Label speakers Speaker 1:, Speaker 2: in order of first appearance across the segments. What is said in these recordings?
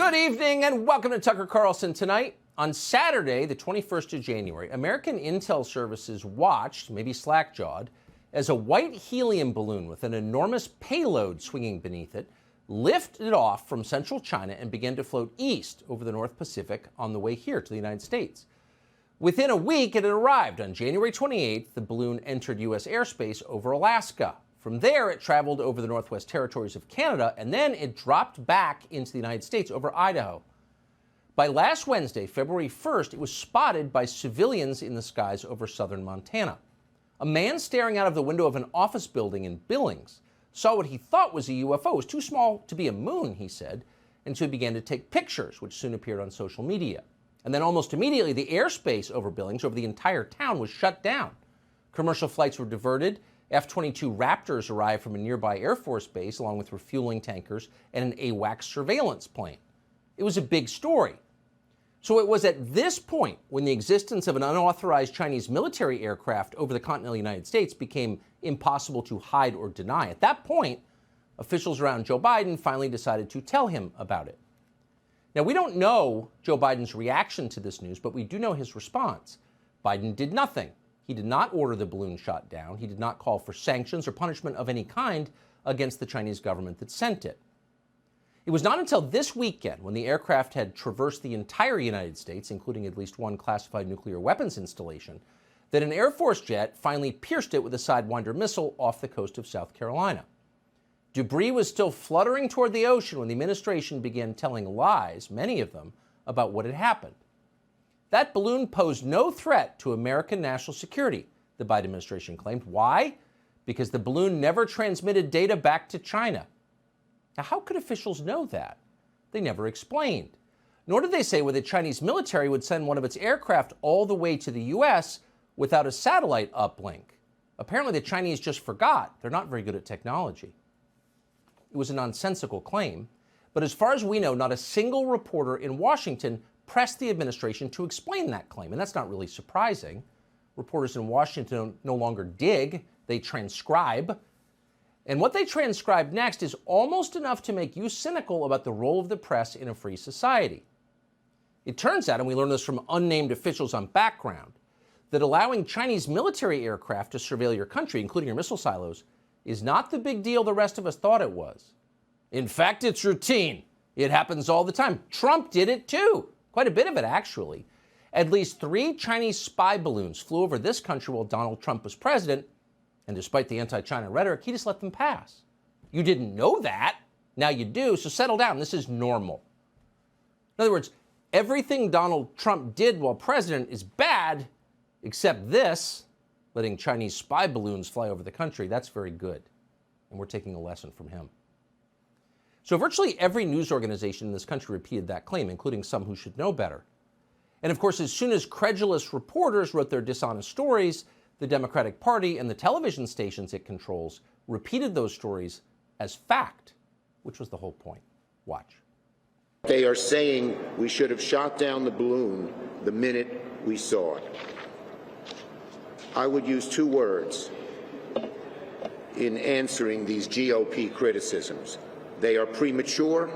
Speaker 1: Good evening and welcome to Tucker Carlson Tonight. On Saturday, the 21st of January, American intel services watched, maybe slack-jawed, as a white helium balloon with an enormous payload swinging beneath it lifted off from central China and began to float east over the North Pacific on the way here to the United States. Within a week, it had arrived. On January 28th, the balloon entered U.S. airspace over Alaska. From there, it traveled over the Northwest Territories of Canada, and then it dropped back into the United States over Idaho. By last Wednesday, February 1st, it was spotted by civilians in the skies over southern Montana. A man staring out of the window of an office building in Billings saw what he thought was a UFO. It was too small to be a moon, he said, and so he began to take pictures, which soon appeared on social media. And then almost immediately, the airspace over Billings, over the entire town, was shut down. Commercial flights were diverted. F-22 Raptors arrived from a nearby Air Force base, along with refueling tankers and an AWACS surveillance plane. It was a big story. So it was at this point when the existence of an unauthorized Chinese military aircraft over the continental United States became impossible to hide or deny. At that point, officials around Joe Biden finally decided to tell him about it. Now, we don't know Joe Biden's reaction to this news, but we do know his response. Biden did nothing. He did not order the balloon shot down. He did not call for sanctions or punishment of any kind against the Chinese government that sent it. It was not until this weekend, when the aircraft had traversed the entire United States, including at least one classified nuclear weapons installation, that an Air Force jet finally pierced it with a Sidewinder missile off the coast of South Carolina. Debris was still fluttering toward the ocean when the administration began telling lies, many of them, about what had happened. That balloon posed no threat to American national security, the Biden administration claimed. Why? Because the balloon never transmitted data back to China. Now, how could officials know that? They never explained. Nor did they say whether the Chinese military would send one of its aircraft all the way to the U.S. without a satellite uplink. Apparently, the Chinese just forgot. They're not very good at technology. It was a nonsensical claim, but as far as we know, not a single reporter in Washington pressed the administration to explain that claim, and that's not really surprising. Reporters in Washington no longer dig, they transcribe. And what they transcribe next is almost enough to make you cynical about the role of the press in a free society. It turns out, and we learned this from unnamed officials on background, that allowing Chinese military aircraft to surveil your country, including your missile silos, is not the big deal the rest of us thought it was. In fact, it's routine. It happens all the time. Trump did it too. Quite a bit of it, actually. At least 3 Chinese spy balloons flew over this country while Donald Trump was president, and despite the anti-China rhetoric, he just let them pass. You didn't know that. Now you do, so settle down. This is normal. In other words, everything Donald Trump did while president is bad, except this, letting Chinese spy balloons fly over the country. That's very good, and we're taking a lesson from him. So virtually every news organization in this country repeated that claim, including some who should know better. And of course, as soon as credulous reporters wrote their dishonest stories, the Democratic Party and the television stations it controls repeated those stories as fact, which was the whole point. Watch.
Speaker 2: They are saying we should have shot down the balloon the minute we saw it. I would use 2 words in answering these GOP criticisms. They are premature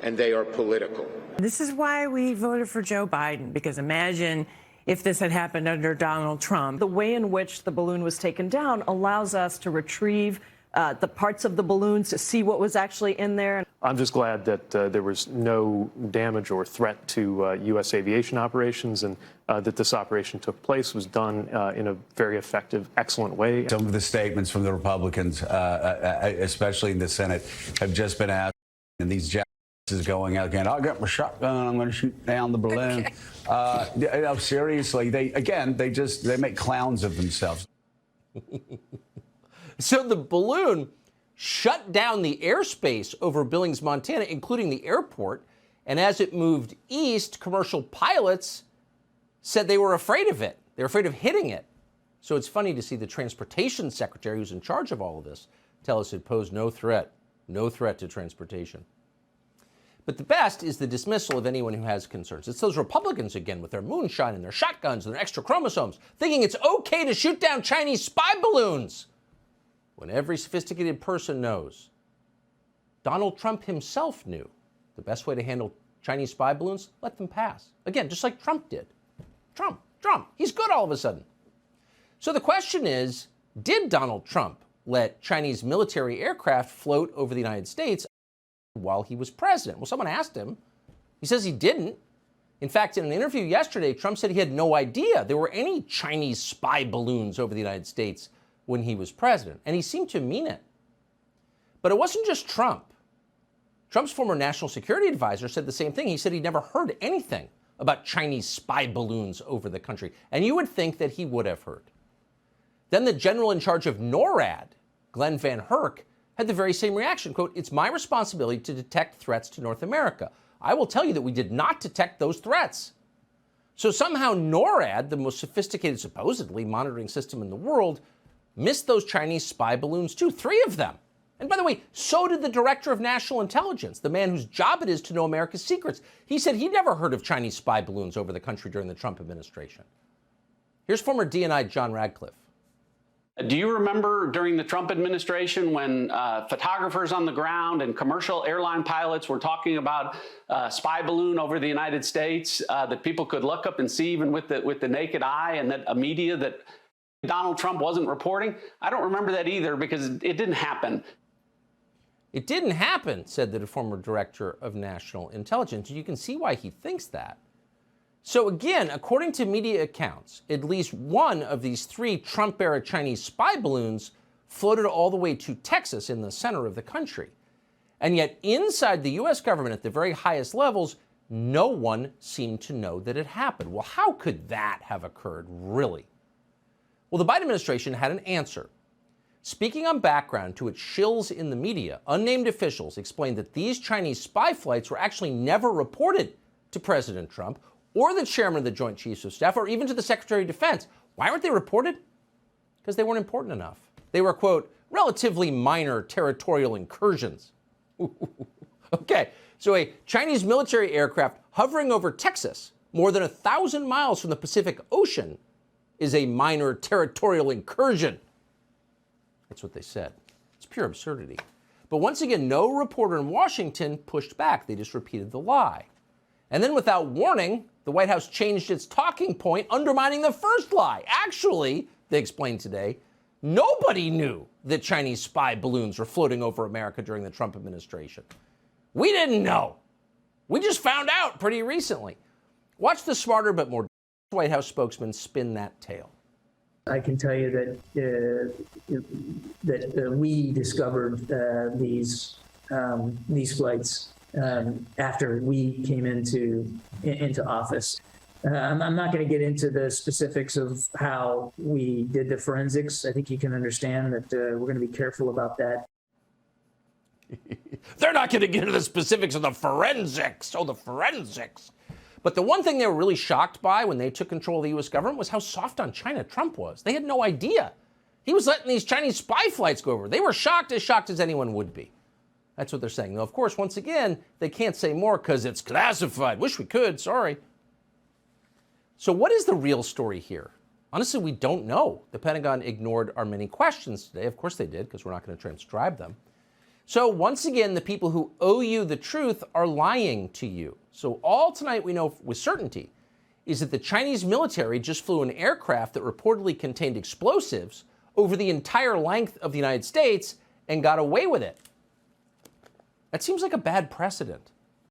Speaker 2: and they are political.
Speaker 3: This is why we voted for Joe Biden, because imagine if this had happened under Donald Trump.
Speaker 4: The way in which the balloon was taken down allows us to retrieve the parts of the balloon to see what was actually in there.
Speaker 5: I'm just glad that there was no damage or threat to U.S. aviation operations, and that this operation took place, was done in a very effective, excellent way.
Speaker 6: Some of the statements from the Republicans, especially in the Senate, have just been asked, and these jackasses going out again, I'll get my shotgun, I'm going to shoot down the balloon. Okay. Seriously, they make clowns of themselves.
Speaker 1: So the balloon shut down the airspace over Billings, Montana, including the airport. And as it moved east, commercial pilots said they were afraid of it. They were afraid of hitting it. So it's funny to see the transportation secretary, who's in charge of all of this, tell us it posed no threat to transportation. But the best is the dismissal of anyone who has concerns. It's those Republicans again with their moonshine and their shotguns and their extra chromosomes, thinking it's okay to shoot down Chinese spy balloons, when every sophisticated person knows. Donald Trump himself knew the best way to handle Chinese spy balloons, let them pass. Again, just like Trump did. Trump, he's good all of a sudden. So the question is, did Donald Trump let Chinese military aircraft float over the United States while he was president? Well, someone asked him. He says he didn't. In fact, in an interview yesterday, Trump said he had no idea there were any Chinese spy balloons over the United States when he was president, and he seemed to mean it. But it wasn't just Trump. Trump's former national security advisor said the same thing. He said he'd never heard anything about Chinese spy balloons over the country, and you would think that he would have heard. Then the general in charge of NORAD, Glenn Van Herk, had the very same reaction. Quote, "It's my responsibility to detect threats to North America. I will tell you that we did not detect those threats." So somehow NORAD, the most sophisticated, supposedly, monitoring system in the world, missed those Chinese spy balloons too, 3 of them. And by the way, so did the director of national intelligence, the man whose job it is to know America's secrets. He said he'd never heard of Chinese spy balloons over the country during the Trump administration. Here's former DNI John Radcliffe.
Speaker 7: Do you remember during the Trump administration when photographers on the ground and commercial airline pilots were talking about a spy balloon over the United States that people could look up and see even with the naked eye, and that a media that Donald Trump wasn't reporting? I don't remember that either because it didn't happen.
Speaker 1: It didn't happen, said the former director of national intelligence. You can see why he thinks that. So again, according to media accounts, at least one of these 3 Trump-era Chinese spy balloons floated all the way to Texas in the center of the country. And yet inside the U.S. government at the very highest levels, no one seemed to know that it happened. Well, how could that have occurred, really? Well, the Biden administration had an answer. Speaking on background to its shills in the media, unnamed officials explained that these Chinese spy flights were actually never reported to President Trump or the chairman of the Joint Chiefs of Staff, or even to the Secretary of Defense. Why weren't they reported? Because they weren't important enough. They were, quote, relatively minor territorial incursions. Okay, so a Chinese military aircraft hovering over Texas, more than 1,000 miles from the Pacific Ocean, is a minor territorial incursion. That's what they said. It's pure absurdity. But once again, no reporter in Washington pushed back. They just repeated the lie. And then without warning, the White House changed its talking point, undermining the first lie. Actually, they explained today, nobody knew that Chinese spy balloons were floating over America during the Trump administration. We didn't know. We just found out pretty recently. Watch the smarter but more White House spokesman spin that tale.
Speaker 8: I can tell you that we discovered these flights after we came into office. I'm not going to get into the specifics of how we did the forensics. I think you can understand that we're going to be careful about that.
Speaker 1: They're not going to get into the specifics of the forensics. Oh, the forensics. But the one thing they were really shocked by when they took control of the U.S. government was how soft on China Trump was. They had no idea. He was letting these Chinese spy flights go over. They were shocked as anyone would be. That's what they're saying. Now, of course, once again, they can't say more because it's classified. Wish we could. Sorry. So what is the real story here? Honestly, we don't know. The Pentagon ignored our many questions today. Of course they did, because we're not going to transcribe them. So once again, the people who owe you the truth are lying to you. So all tonight we know with certainty is that the Chinese military just flew an aircraft that reportedly contained explosives over the entire length of the United States and got away with it. That seems like a bad precedent.